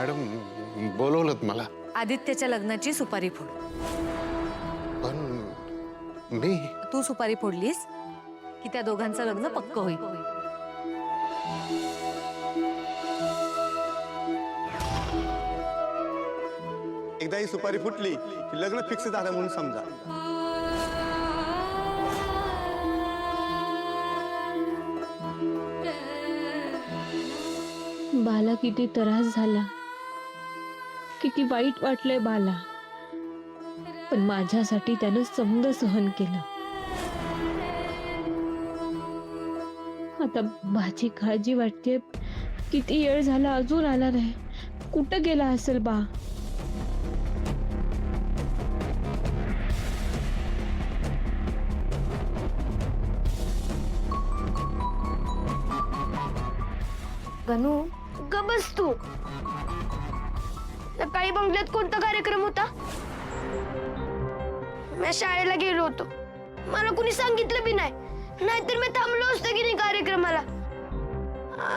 Madam बोलवलं मला. आदित्यच्या लग्नाची सुपारी फोड. पण मी तू सुपारी फोडलीस की त्या दोघांचं लग्न पक्क होईल. एकदा ही सुपारी फुटली की लग्न फिक्स झालं म्हणून समजा. बाला किती त्रास झाला, किती वाईट वाटलंय बाला, पण माझ्यासाठी त्यानं समद सहन केलं. आता माझी काळजी वाटते, किती वेळ झाला अजून आला नाही. कुठं गेला असेल बा? गणू ग बस तू. सकाळी बंगल्यात कोणता कार्यक्रम होता? मी शाळेला गेलो होतो, मला कुणी सांगितलं बी नाही. नाहीतर मी थांबलो असतो की नाही कार्यक्रमाला.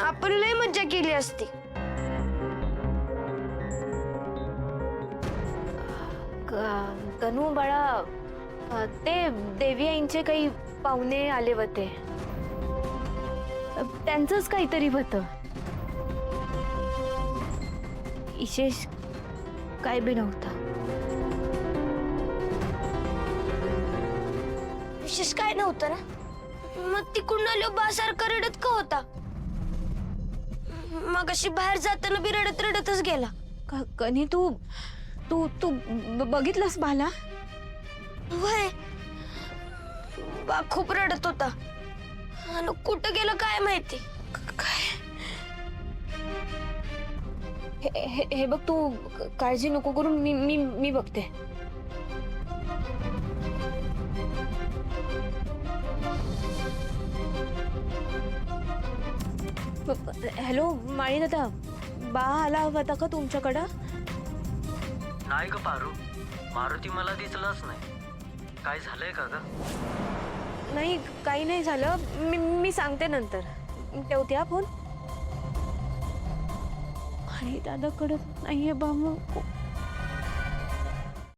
आपण लय मज्जा केली असती. गणू बाळा, ते देवी आईंचे काही पाहुणे आले होते, त्यांचंच काहीतरी होतं. विशेष काय बी नव्हतं. विशेष काय नव्हतं ना? मग तिकडून आलो बासारखा रडत का होता? मग अशी बाहेर जाताना बी रडत रडतच गेला. कनी तू तू तू बघितलंस बाला? वय बा खूप रडत होता. आणि कुठं गेलं काय माहिती. हे बघ, तू काळजी नको करू, मी मी मी बघते. हॅलो माळी दादा, बा आला होता का तुमच्याकडं? नाही ग पारू, मारुती मला दिसलाच नाही. काय झालंय का ग? नाही, काही नाही झालं. मी सांगते नंतर. ठेवते हा फोन. आणि दादाकडे नाहीये बा. मग